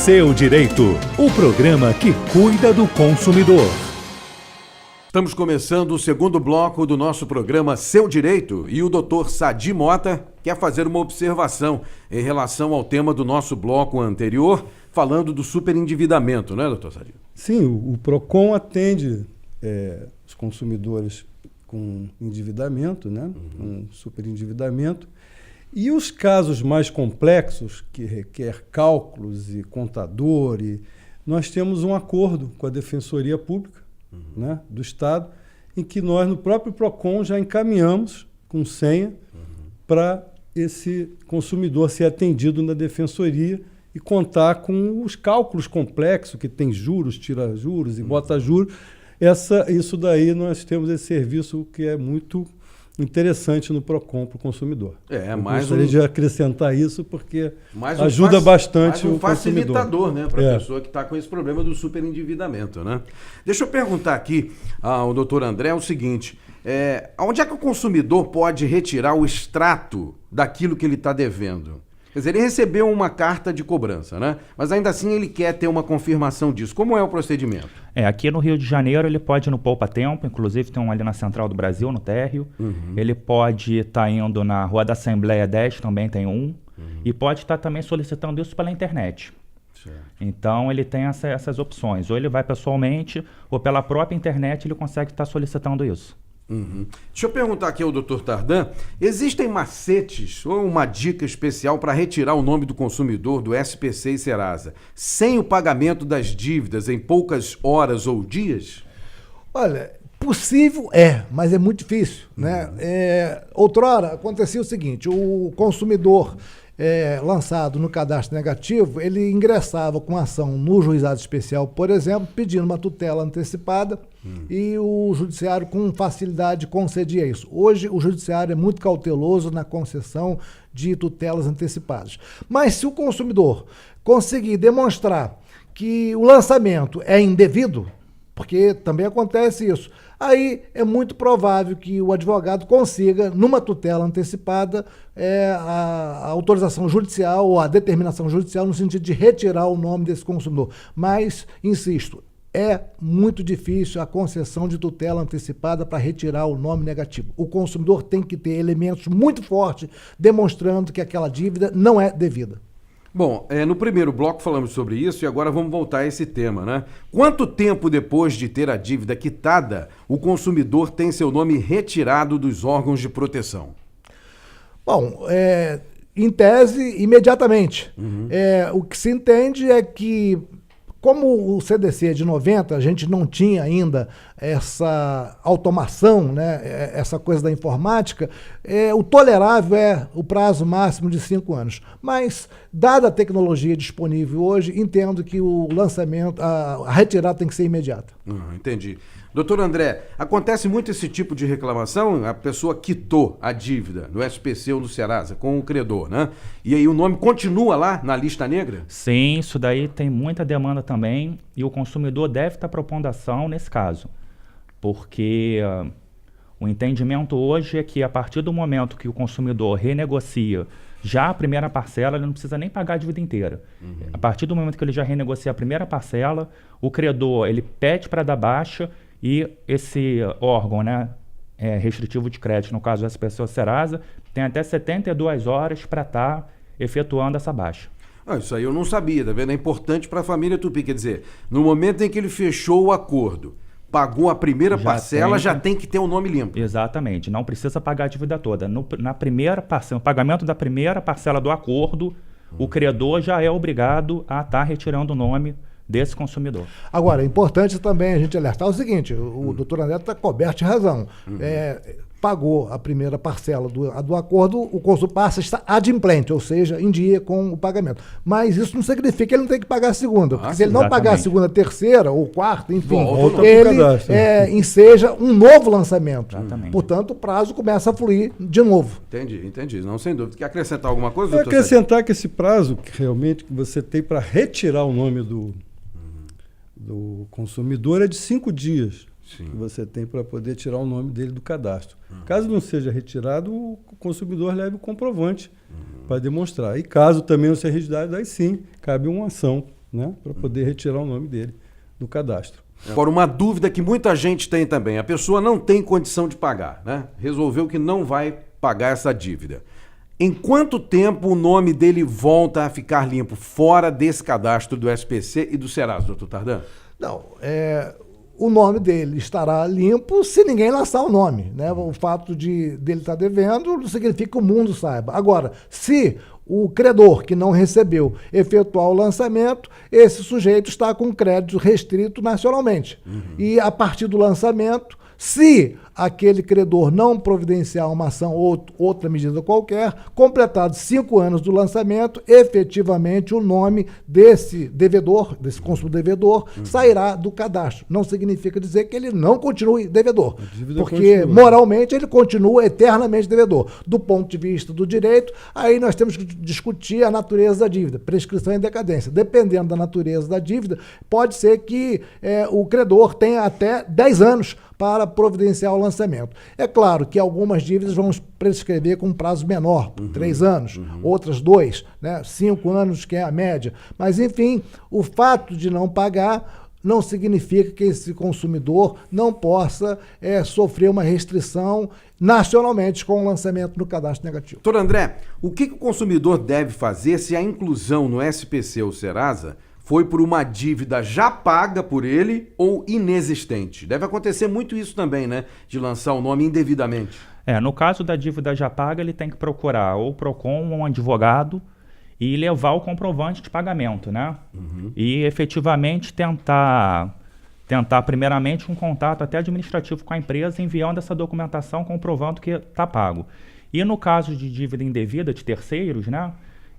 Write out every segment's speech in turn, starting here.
Seu Direito, o programa que cuida do consumidor. Estamos começando o segundo bloco do nosso programa Seu Direito e o Dr. Sadi Mota quer fazer uma observação em relação ao tema do nosso bloco anterior, falando do superendividamento, né, doutor Sadi? Sim, o PROCON atende os consumidores com endividamento, né, com superendividamento. E os casos mais complexos, que requer cálculos e contador, nós temos um acordo com a Defensoria Pública, né, do Estado, em que nós, no próprio PROCON, já encaminhamos com senha para esse consumidor ser atendido na Defensoria e contar com os cálculos complexos, que tem juros, tira juros e bota juros. Isso daí nós temos esse serviço que é muito interessante no PROCON para o consumidor. Gostaria de acrescentar isso porque ajuda bastante o consumidor. Facilitador, né, para a pessoa que está com esse problema do superendividamento, né? Deixa eu perguntar aqui ao doutor André o seguinte, onde é que o consumidor pode retirar o extrato daquilo que ele está devendo? Quer dizer, ele recebeu uma carta de cobrança, né? Mas ainda assim ele quer ter uma confirmação disso. Como é o procedimento? Aqui no Rio de Janeiro ele pode ir no Poupa Tempo, inclusive tem um ali na Central do Brasil, no térreo. Ele pode estar indo na Rua da Assembleia 10, também tem um. E pode estar também solicitando isso pela internet. Certo. Então ele tem essas opções. Ou ele vai pessoalmente, ou pela própria internet ele consegue estar solicitando isso. Deixa eu perguntar aqui ao Dr. Tardan, existem macetes ou uma dica especial para retirar o nome do consumidor do SPC e Serasa sem o pagamento das dívidas em poucas horas ou dias? Olha, possível mas é muito difícil, né? Outrora acontecia o seguinte, o consumidor lançado no cadastro negativo, ele ingressava com ação no juizado especial, por exemplo, pedindo uma tutela antecipada e o judiciário com facilidade concedia isso. Hoje o judiciário é muito cauteloso na concessão de tutelas antecipadas. Mas se o consumidor conseguir demonstrar que o lançamento é indevido, porque também acontece isso, aí é muito provável que o advogado consiga, numa tutela antecipada, a autorização judicial ou a determinação judicial no sentido de retirar o nome desse consumidor. Mas, insisto, é muito difícil a concessão de tutela antecipada para retirar o nome negativo. O consumidor tem que ter elementos muito fortes demonstrando que aquela dívida não é devida. Bom, no primeiro bloco falamos sobre isso e agora vamos voltar a esse tema, né? Quanto tempo depois de ter a dívida quitada, o consumidor tem seu nome retirado dos órgãos de proteção? Bom, em tese, imediatamente. O que se entende é que, como o CDC é de 90, a gente não tinha ainda essa automação, né, essa coisa da informática, o tolerável é o prazo máximo de 5 anos. Mas, dada a tecnologia disponível hoje, entendo que o lançamento, a retirada tem que ser imediata. Entendi. Doutor André, acontece muito esse tipo de reclamação? A pessoa quitou a dívida no SPC ou no Serasa com o credor, né? E aí o nome continua lá na lista negra? Sim, isso daí tem muita demanda também e o consumidor deve estar propondo ação nesse caso. Porque o entendimento hoje é que a partir do momento que o consumidor renegocia já a primeira parcela, ele não precisa nem pagar a dívida inteira. A partir do momento que ele já renegocia a primeira parcela, o credor ele pede para dar baixa e esse órgão, né, restritivo de crédito, no caso do SPC ou Serasa, tem até 72 horas para estar efetuando essa baixa. Isso aí eu não sabia, tá vendo? É importante para a família Tupi, quer dizer, no momento em que ele fechou o acordo, pagou a primeira parcela, já tem que ter o nome limpo. Exatamente, não precisa pagar a dívida toda. Na primeira parcela, no pagamento da primeira parcela do acordo, o credor já é obrigado a estar retirando o nome desse consumidor. Agora, é importante também a gente alertar o seguinte, o doutor André está coberto de razão. Pagou a primeira parcela do acordo, o consumidor passa a estar adimplente, ou seja, em dia com o pagamento. Mas isso não significa que ele não tem que pagar a segunda, porque se ele não pagar a segunda, terceira ou quarta, enfim, ele enseja um novo lançamento. Exatamente. Portanto, o prazo começa a fluir de novo. Entendi. Não, sem dúvida. Quer acrescentar alguma coisa, doutor? Acrescentar que esse prazo que realmente que você tem para retirar o nome do consumidor é de 5 dias. Sim. Que você tem para poder tirar o nome dele do cadastro. Caso não seja retirado, o consumidor leve o comprovante para demonstrar. E caso também não seja retirado, aí sim, cabe uma ação né, para poder retirar o nome dele do cadastro. Agora, uma dúvida que muita gente tem também. A pessoa não tem condição de pagar, né? Resolveu que não vai pagar essa dívida. Em quanto tempo o nome dele volta a ficar limpo, fora desse cadastro do SPC e do Serasa, doutor Tardan? Não, o nome dele estará limpo se ninguém lançar o nome, né? O fato dele estar devendo não significa que o mundo saiba. Agora, se o credor que não recebeu efetuar o lançamento, esse sujeito está com crédito restrito nacionalmente. E a partir do lançamento, se aquele credor não providenciar uma ação ou outra medida qualquer, completados 5 anos do lançamento, efetivamente o nome desse devedor, desse consumidor devedor, sairá do cadastro. Não significa dizer que ele não continue devedor, porque moralmente ele continua eternamente devedor. Do ponto de vista do direito, aí nós temos que discutir a natureza da dívida, prescrição e decadência. Dependendo da natureza da dívida, pode ser que o credor tenha até 10 anos para providenciar o lançamento. É claro que algumas dívidas vão prescrever com um prazo menor, 3 anos, outras 2, né, 5 anos, que é a média. Mas, enfim, o fato de não pagar não significa que esse consumidor não possa sofrer uma restrição nacionalmente com o lançamento no cadastro negativo. Doutor André, o que o consumidor deve fazer se a inclusão no SPC ou Serasa foi por uma dívida já paga por ele ou inexistente? Deve acontecer muito isso também, né? De lançar o nome indevidamente. No caso da dívida já paga, ele tem que procurar ou o PROCON ou um advogado e levar o comprovante de pagamento, né? E efetivamente tentar primeiramente um contato até administrativo com a empresa, enviando essa documentação comprovando que está pago. E no caso de dívida indevida de terceiros, né?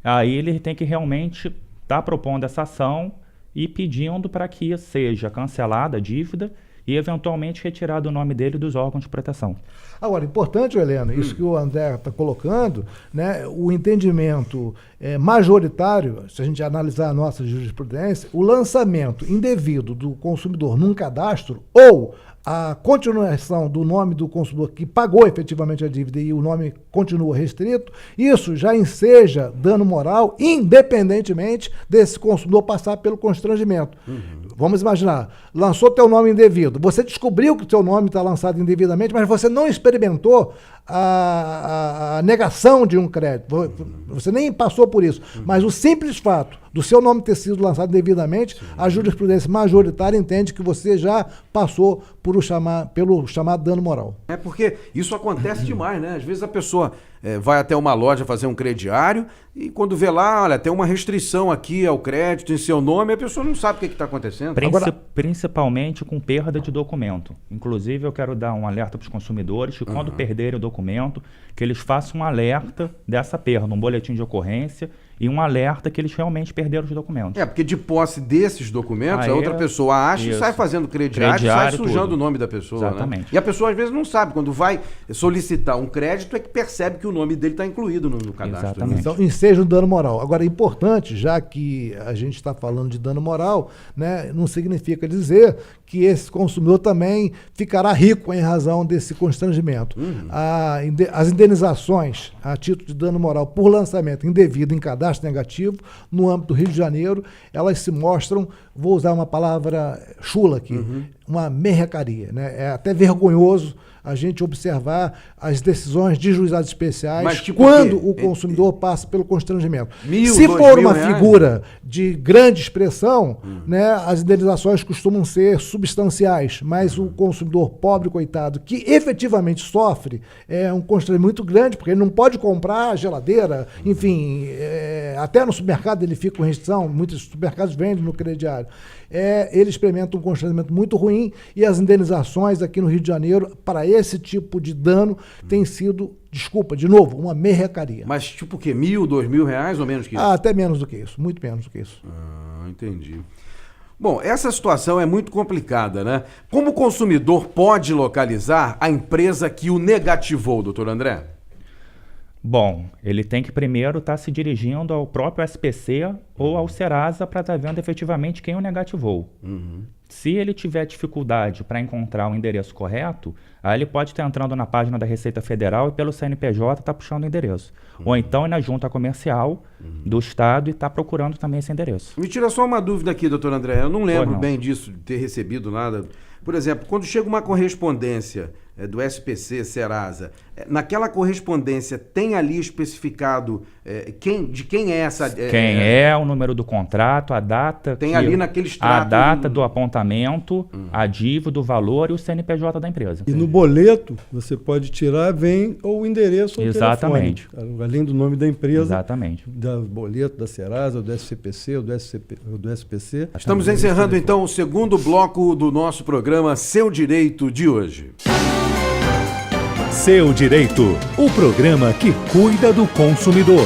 Aí ele tem que realmente está propondo essa ação e pedindo para que seja cancelada a dívida e eventualmente retirado o nome dele dos órgãos de proteção. Agora, importante, Helena, isso que o André está colocando, né, o entendimento majoritário, se a gente analisar a nossa jurisprudência, o lançamento indevido do consumidor num cadastro ou a continuação do nome do consumidor que pagou efetivamente a dívida e o nome continua restrito, isso já enseja dano moral, independentemente desse consumidor passar pelo constrangimento. Vamos imaginar, lançou teu nome indevido, você descobriu que o teu nome está lançado indevidamente, mas você não experimentou a negação de um crédito, você nem passou por isso, mas o simples fato do seu nome ter sido lançado indevidamente, a jurisprudência majoritária entende que você já passou pelo chamado dano moral. É porque isso acontece demais, né? Às vezes a pessoa vai até uma loja fazer um crediário e quando vê lá, olha, tem uma restrição aqui ao crédito em seu nome, a pessoa não sabe o que está acontecendo. Principalmente com perda de documento. Inclusive, eu quero dar um alerta para os consumidores que quando perderem o documento, que eles façam um alerta dessa perda, um boletim de ocorrência e um alerta que eles realmente perderam os documentos. Porque de posse desses documentos, a outra pessoa acha e sai fazendo crediário e sai sujando o nome da pessoa. Exatamente. Né? E a pessoa às vezes não sabe, quando vai solicitar um crédito é que percebe que o nome dele está incluído no cadastro. Exatamente. Então, enseja um dano moral. Agora, é importante, já que a gente está falando de dano moral, né, não significa dizer que esse consumidor também ficará rico em razão desse constrangimento. As indenizações a título de dano moral por lançamento indevido em cadastro negativo, no âmbito do Rio de Janeiro, elas se mostram, vou usar uma palavra chula aqui, uma merrecaria, né? É até vergonhoso a gente observar as decisões de juizados especiais quando o consumidor passa pelo constrangimento. Se for uma figura de grande expressão, né, as indenizações costumam ser substanciais, mas o consumidor pobre, coitado, que efetivamente sofre um constrangimento muito grande, porque ele não pode comprar geladeira, enfim, até no supermercado ele fica com restrição, muitos supermercados vendem no crediário. Ele experimenta um constrangimento muito ruim e as indenizações aqui no Rio de Janeiro para esse tipo de dano tem sido, desculpa, de novo, uma merrecaria. Mas tipo o quê? R$1.000, R$2.000 ou menos que isso? Até menos do que isso, muito menos do que isso. Entendi. Bom, essa situação é muito complicada, né? Como o consumidor pode localizar a empresa que o negativou, doutor André? Bom, ele tem que primeiro estar se dirigindo ao próprio SPC ou ao Serasa para estar vendo efetivamente quem o negativou. Se ele tiver dificuldade para encontrar o endereço correto, aí ele pode estar entrando na página da Receita Federal e pelo CNPJ estar puxando o endereço. Ou então ir na junta comercial do Estado e está procurando também esse endereço. Me tira só uma dúvida aqui, doutor André. Eu não lembro não. bem disso, de ter recebido nada. Por exemplo, quando chega uma correspondência do SPC, Serasa, naquela correspondência tem ali especificado de quem é essa... Quem é o número do contrato, a data... Tem ali naquele extrato... A data do apontamento, a dívida, o valor e o CNPJ da empresa. E no boleto, você pode tirar, vem ou o endereço ou o Exatamente. telefone. Além do nome da empresa, Exatamente. do boleto, da Serasa, do SCPC, ou do SPC. Estamos encerrando, então, o segundo bloco do nosso programa Seu Direito de hoje. Seu Direito, o programa que cuida do consumidor.